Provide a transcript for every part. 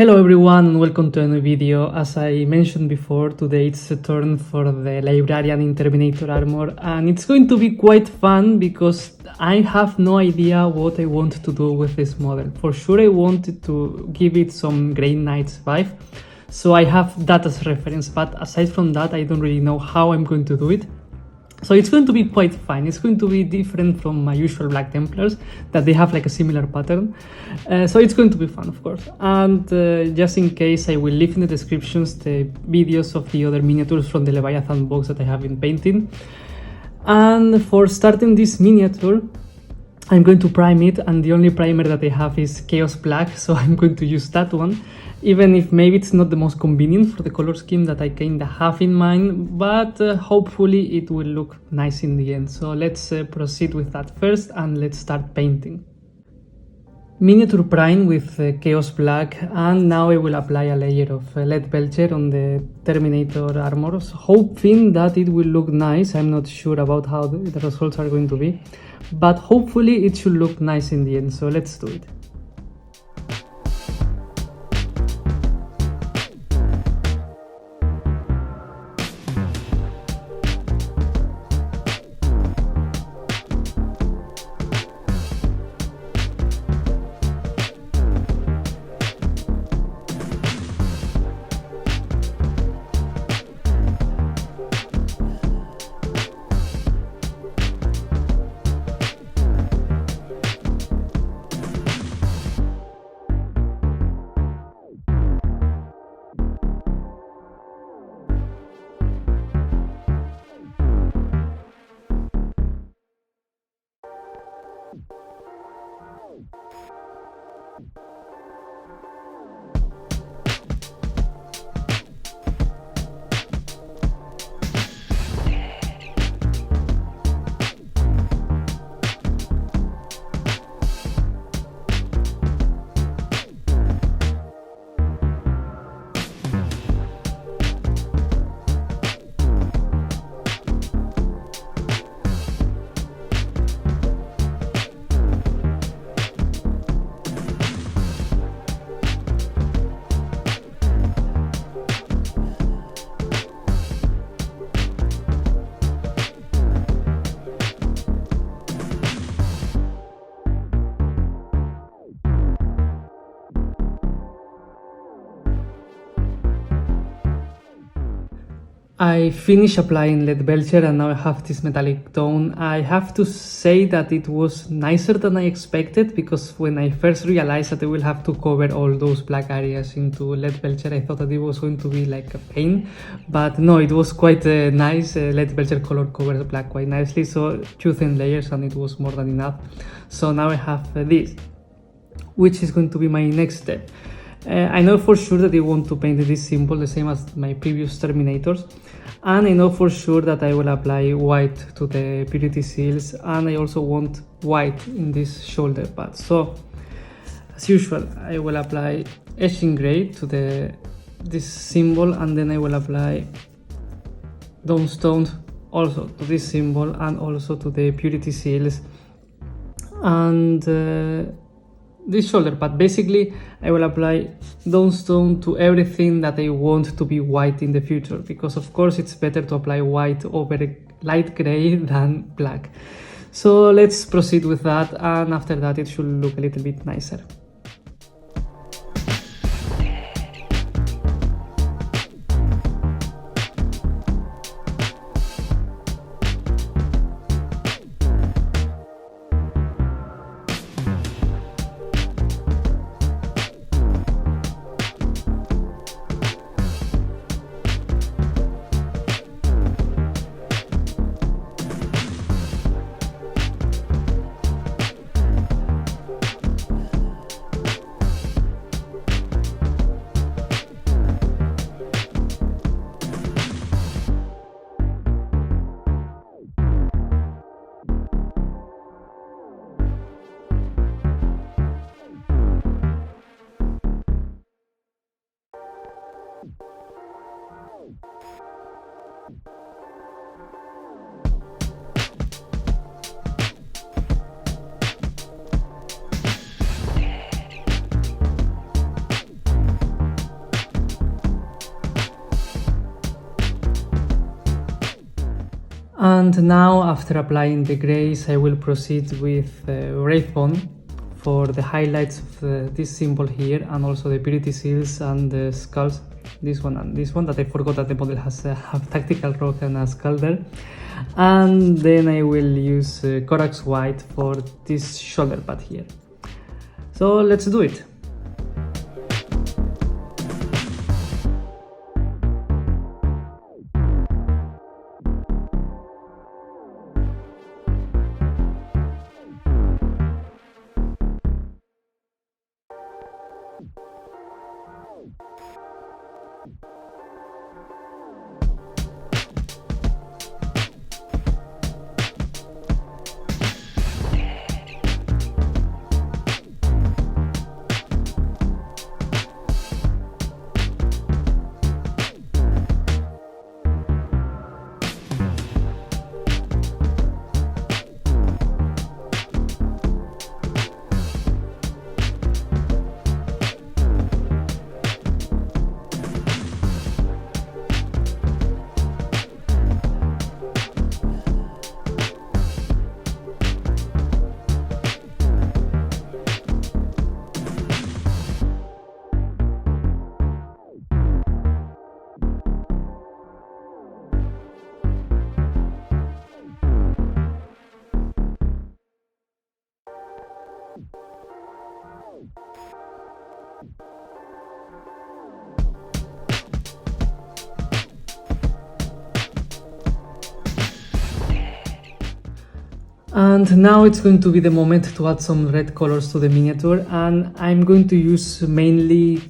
Hello everyone and welcome to a new video. As I mentioned before, today it's a turn for the Librarian in Terminator armor, and it's going to be quite fun because I have no idea what I want to do with this model. For sure I wanted to give it some Grey Knights vibe, so I have that as reference, but aside from that I don't really know how I'm going to do it. So it's going to be quite fun. It's going to be different from my usual Black Templars, that they have like a similar pattern. So it's going to be fun, of course. And just in case, I will leave in the descriptions the videos of the other miniatures from the Leviathan box that I have been painting. And for starting this miniature, I'm going to prime it, and the only primer that I have is Chaos Black, so I'm going to use that one. Even if maybe it's not the most convenient for the color scheme that I kinda have in mind, but hopefully it will look nice in the end. So let's proceed with that first and let's start painting. Miniature prime with Chaos Black, and now I will apply a layer of Lead Belcher on the Terminator armor, hoping that it will look nice. I'm not sure about how the results are going to be, but hopefully it should look nice in the end, so let's do it. I finished applying Lead Belcher and now I have this metallic tone. I have to say that it was nicer than I expected, because when I first realized that I will have to cover all those black areas into Lead Belcher, I thought that it was going to be like a pain, but no, it was quite nice. Lead Belcher color covers black quite nicely, so 2 thin layers and it was more than enough. So now I have this, which is going to be my next step. I know for sure that I want to paint this symbol the same as my previous Terminators, and I know for sure that I will apply white to the purity seals, and I also want white in this shoulder pad. So as usual, I will apply etching gray to this symbol, and then I will apply Dawnstone also to this symbol and also to the purity seals and this shoulder pad. Basically, I will apply Dawnstone to everything that I want to be white in the future, because of course it's better to apply white over light gray than black. So let's proceed with that, and after that it should look a little bit nicer. And now, after applying the grays, I will proceed with Wraithbone for the highlights of this symbol here, and also the purity seals and the skulls, this one and this one, that I forgot that the model has a tactical rock and a skull there. And then I will use Corax White for this shoulder pad here. So let's do it. And now it's going to be the moment to add some red colors to the miniature, and I'm going to use mainly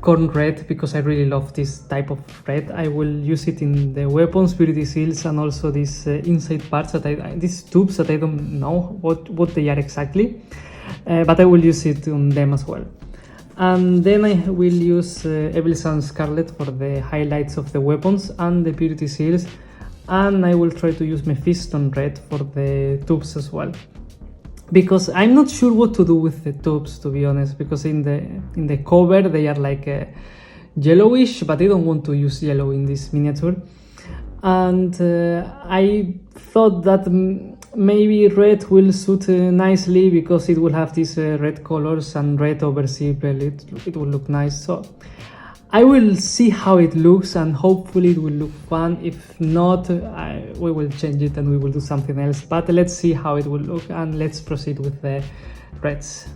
corn red because I really love this type of red. I will use it in the weapons, purity seals, and also these inside parts that these tubes that I don't know what they are exactly, but I will use it on them as well. And then I will use Evil Sun Scarlet for the highlights of the weapons and the purity seals, and I will try to use Mephiston red for the tubes as well, because I'm not sure what to do with the tubes, to be honest, because in the cover they are like yellowish, but I don't want to use yellow in this miniature. And I thought that maybe red will suit nicely because it will have these red colors, and red over silver, it will look nice. So I will see how it looks, and hopefully it will look fun. If not, we will change it and we will do something else, but let's see how it will look, and let's proceed with the reds.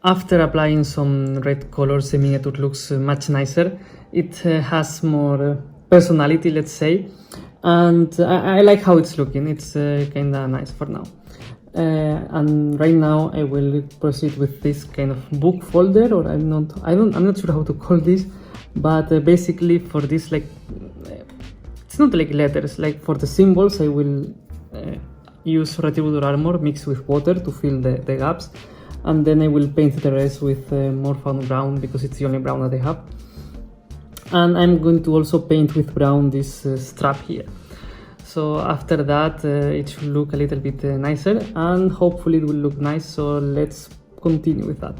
After applying some red colors, the miniature looks much nicer. It has more personality, let's say, and I like how it's looking. It's kinda nice for now. And right now I will proceed with this kind of book folder, or I'm not sure how to call this, but basically for this, like, it's not like letters, like for the symbols I will use Retributor armor mixed with water to fill the gaps, and then I will paint the rest with Morphound brown because it's the only brown that I have. And I'm going to also paint with brown this strap here. So after that it should look a little bit nicer, and hopefully it will look nice, so let's continue with that.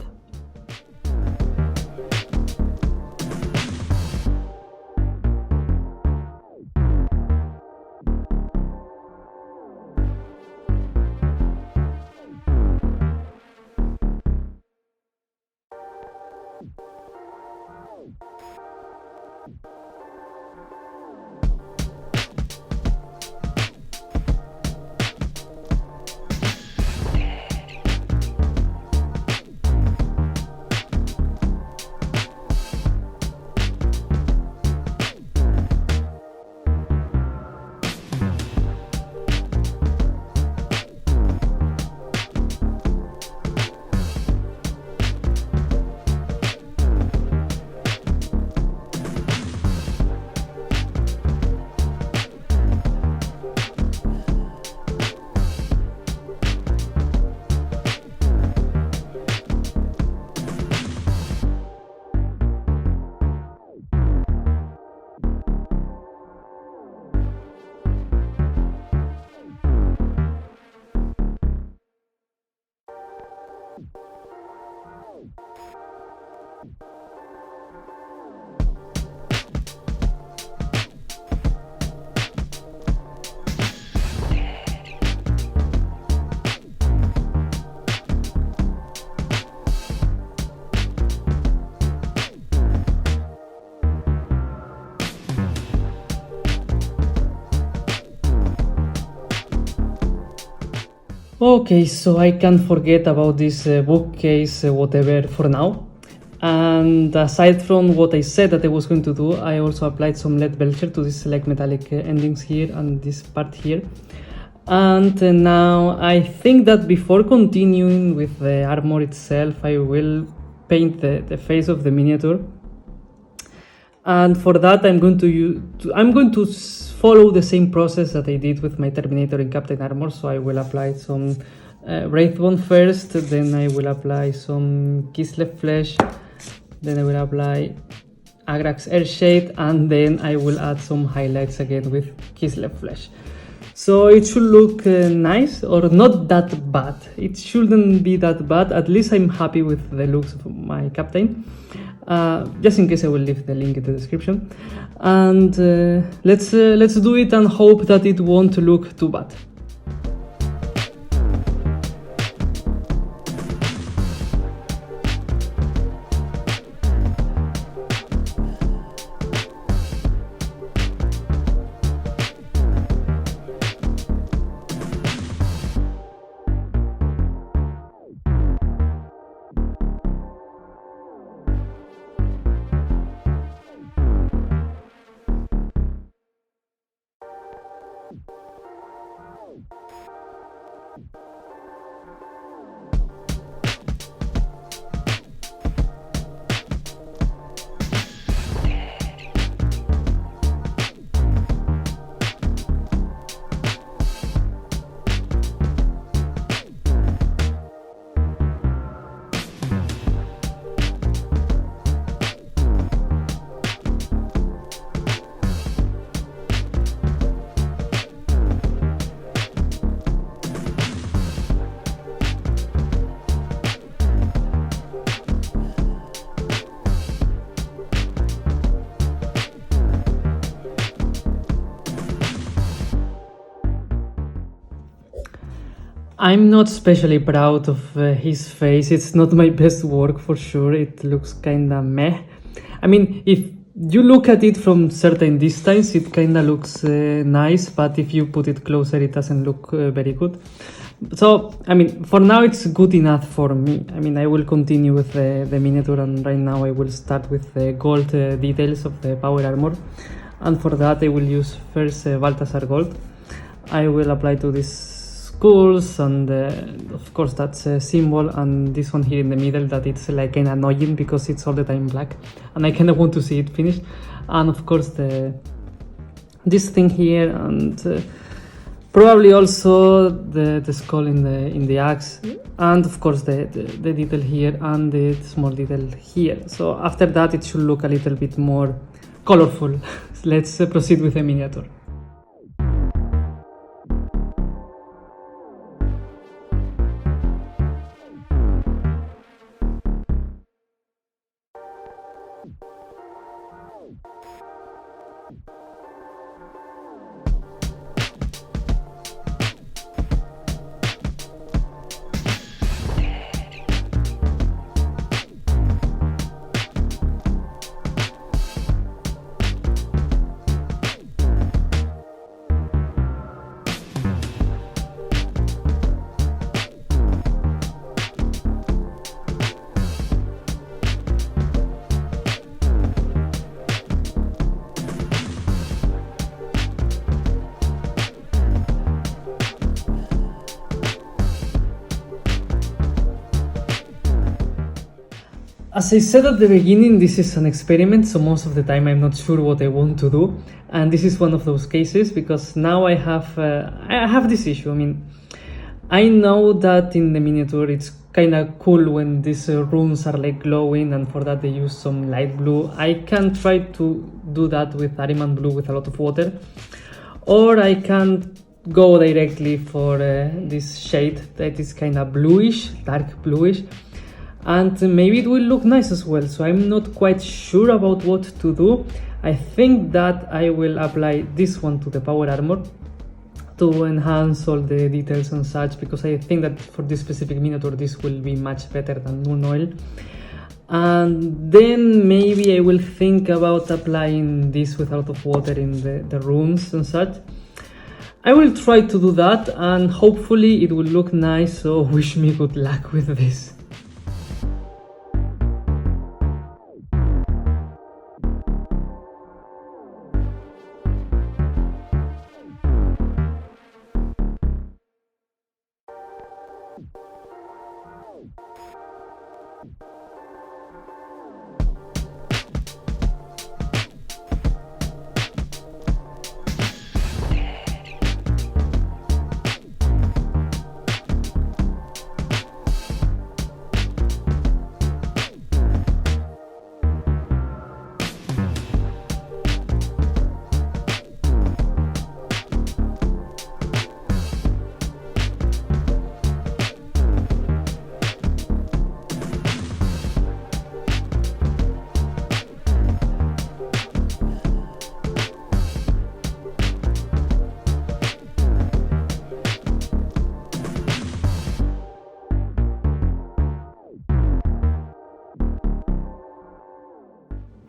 Okay, so I can't forget about this bookcase whatever for now. And aside from what I said that I was going to do, I also applied some lead belcher to this like metallic endings here and this part here. And now I think that before continuing with the armor itself, I will paint the face of the miniature. And for that I'm going to follow the same process that I did with my Terminator and Captain armor. So I will apply some Wraithbone first, then I will apply some Kislev flesh, then I will apply Agrax Earthshade, and then I will add some highlights again with Kislev flesh. So it should look nice, or not that bad. It shouldn't be that bad. At least I'm happy with the looks of my Captain. Just in case, I will leave the link in the description. And let's do it and hope that it won't look too bad. I'm not especially proud of his face. It's not my best work for sure. It looks kinda meh. I mean, if you look at it from certain distance, it kinda looks nice, but if you put it closer, it doesn't look very good. So, I mean, for now it's good enough for me. I mean, I will continue with the miniature, and right now I will start with the gold details of the power armor. And for that I will use first Balthasar gold. I will apply to this skulls, and of course that's a symbol, and this one here in the middle that it's like kind of annoying because it's all the time black and I kind of want to see it finished. And of course this thing here, and probably also the skull in the axe, and of course the detail here and the small detail here. So after that it should look a little bit more colorful. Let's proceed with the miniature. As I said at the beginning, this is an experiment, so most of the time I'm not sure what I want to do, and this is one of those cases because now I have this issue. I mean, I know that in the miniature it's kind of cool when these runes are like glowing, and for that they use some light blue. I can try to do that with Ariman blue with a lot of water, or I can go directly for this shade that is kind of bluish, dark bluish, and maybe it will look nice as well. So I'm not quite sure about what to do. I think that I will apply this one to the power armor to enhance all the details and such, because I think that for this specific miniature this will be much better than moon oil. And then maybe I will think about applying this with a lot of water in the runes and such. I will try to do that and hopefully it will look nice, so wish me good luck with this.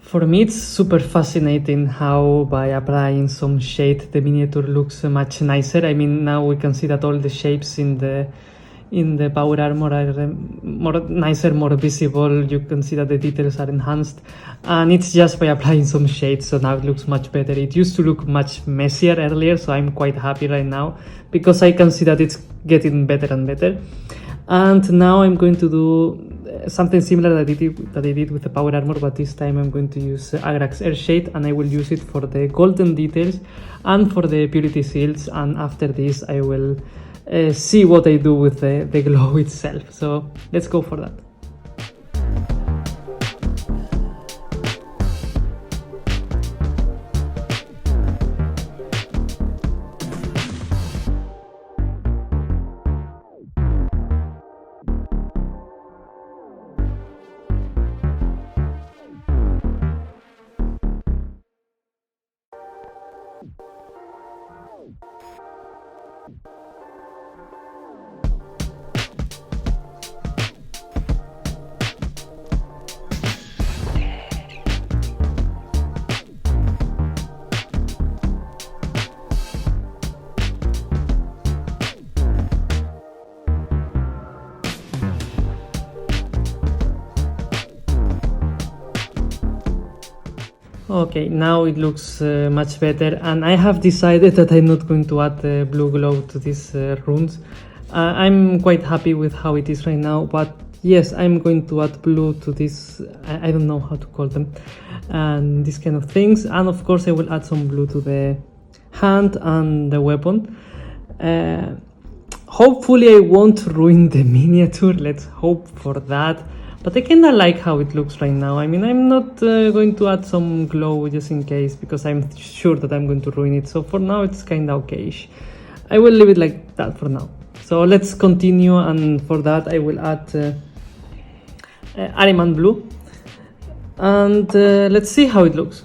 For me, it's super fascinating how by applying some shade the miniature looks much nicer. I mean, now we can see that all the shapes in the power armor are more nicer, more visible. You can see that the details are enhanced, and it's just by applying some shades, so now it looks much better. It used to look much messier earlier, so I'm quite happy right now because I can see that it's getting better and better. And now I'm going to do something similar that I did with the power armor, but this time I'm going to use Agrax Air Shade, and I will use it for the golden details and for the purity seals, and after this I will see what I do with the glow itself. So let's go for that. Okay, now it looks much better, and I have decided that I'm not going to add blue glow to these runes. I'm quite happy with how it is right now, but yes, I'm going to add blue to this, I don't know how to call them, and these kind of things, and of course I will add some blue to the hand and the weapon. Hopefully I won't ruin the miniature, let's hope for that. But I kinda like how it looks right now. I mean, I'm not going to add some glow just in case, because I'm sure that I'm going to ruin it. So for now it's kinda okay-ish. I will leave it like that for now. So let's continue, and for that I will add Ariman blue. And let's see how it looks.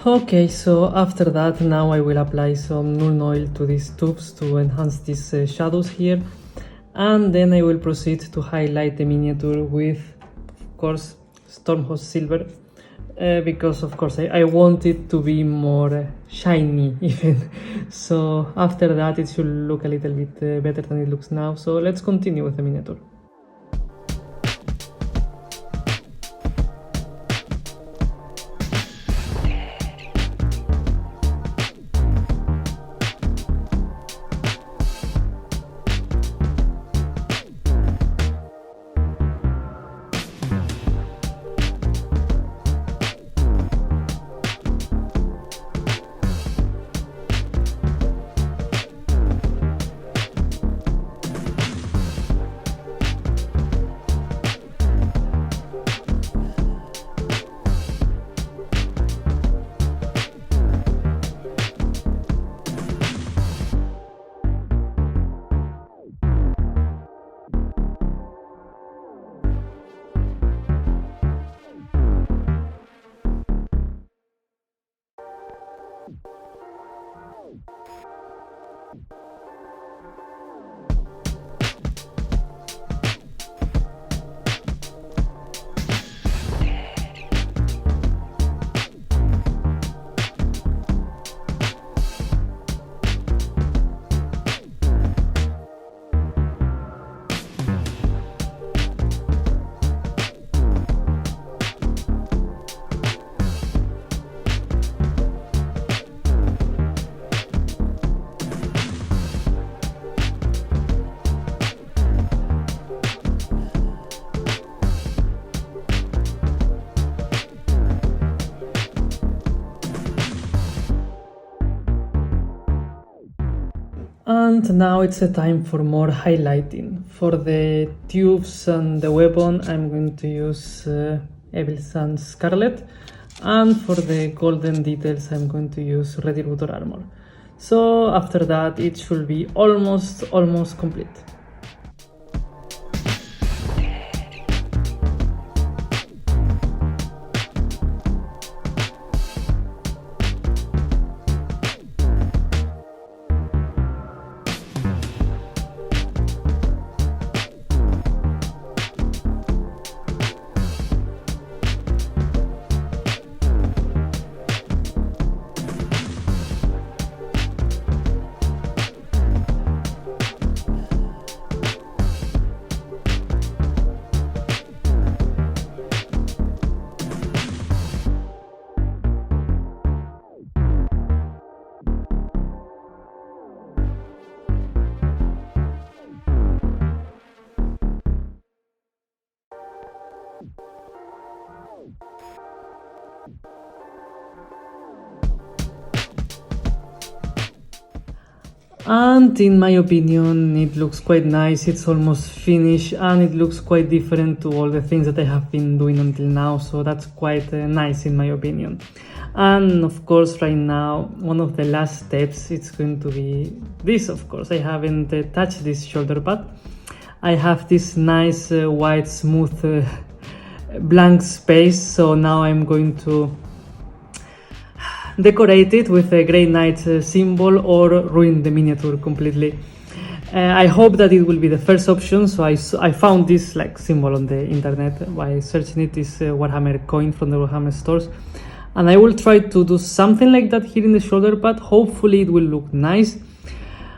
Okay, so after that, now I will apply some null oil to these tubes to enhance these shadows here, and then I will proceed to highlight the miniature with, of course, Stormhost Silver, because of course I want it to be more shiny even. So after that it should look a little bit better than it looks now, so let's continue with the miniature. And now it's a time for more highlighting. For the tubes and the weapon, I'm going to use Evil Sun's Scarlet, and for the golden details, I'm going to use Retributor Armor. So after that, it should be almost complete. And in my opinion, it looks quite nice. It's almost finished, and it looks quite different to all the things that I have been doing until now, so that's quite nice in my opinion. And of course, right now, one of the last steps, it's going to be this. Of course, I haven't touched this shoulder pad. I have this nice white smooth blank space, so now I'm going to decorate it with a Grey Knight symbol or ruin the miniature completely. I hope that it will be the first option, so I found this like symbol on the internet by searching it. Is Warhammer coin from the Warhammer stores, and I will try to do something like that here in the shoulder pad. Hopefully it will look nice.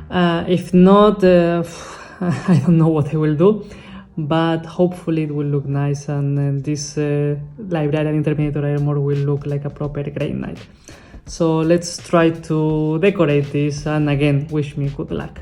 If not, I don't know what I will do, but hopefully it will look nice, and this Librarian Terminator armor will look like a proper Grey Knight. So let's try to decorate this, and again, wish me good luck.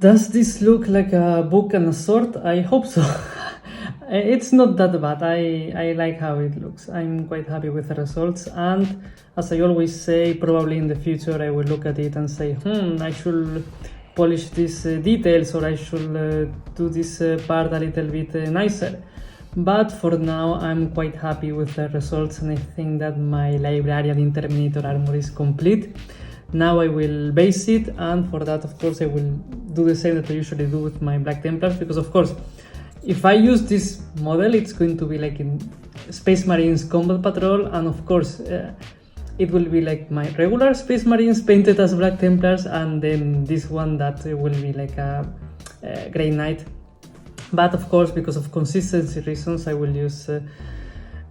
does this look like a book and a sword? I hope so. It's not that bad. I like how it looks. I'm quite happy with the results, and as I always say, probably in the future I will look at it and say, I should polish these details, or I should do this part a little bit nicer. But for now I'm quite happy with the results, and I think that my Librarian Terminator armor is complete. Now I will base it, and for that of course I will do the same that I usually do with my Black Templars, because of course if I use this model it's going to be like in Space Marines Combat Patrol, and of course it will be like my regular Space Marines painted as Black Templars, and then this one that will be like a Grey Knight. But of course, because of consistency reasons, I will use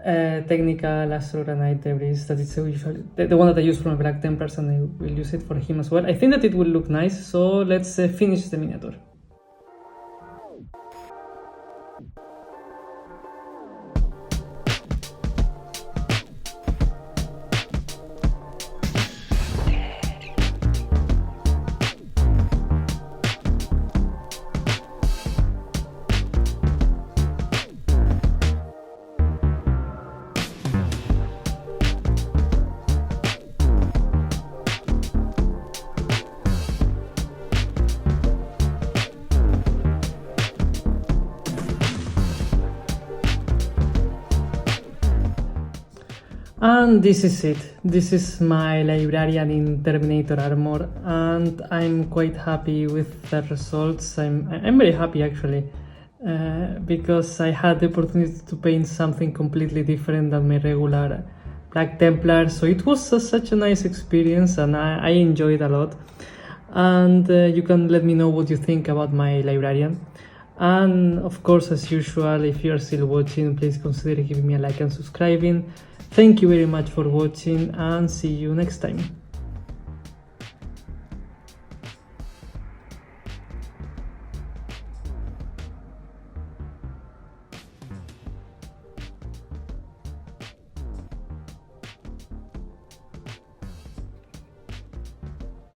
Technical Astro Granite Debris, that is usually the one that I use for my Black Templars, and I will use it for him as well. I think that it will look nice, so let's finish the miniature. And this is it. This is my Librarian in Terminator armor, and I'm quite happy with the results. I'm very happy actually, because I had the opportunity to paint something completely different than my regular Black Templar, so it was such a nice experience, and I enjoyed a lot. And you can let me know what you think about my Librarian. And of course, as usual, if you're still watching, please consider giving me a like and subscribing. Thank you very much for watching, and see you next time.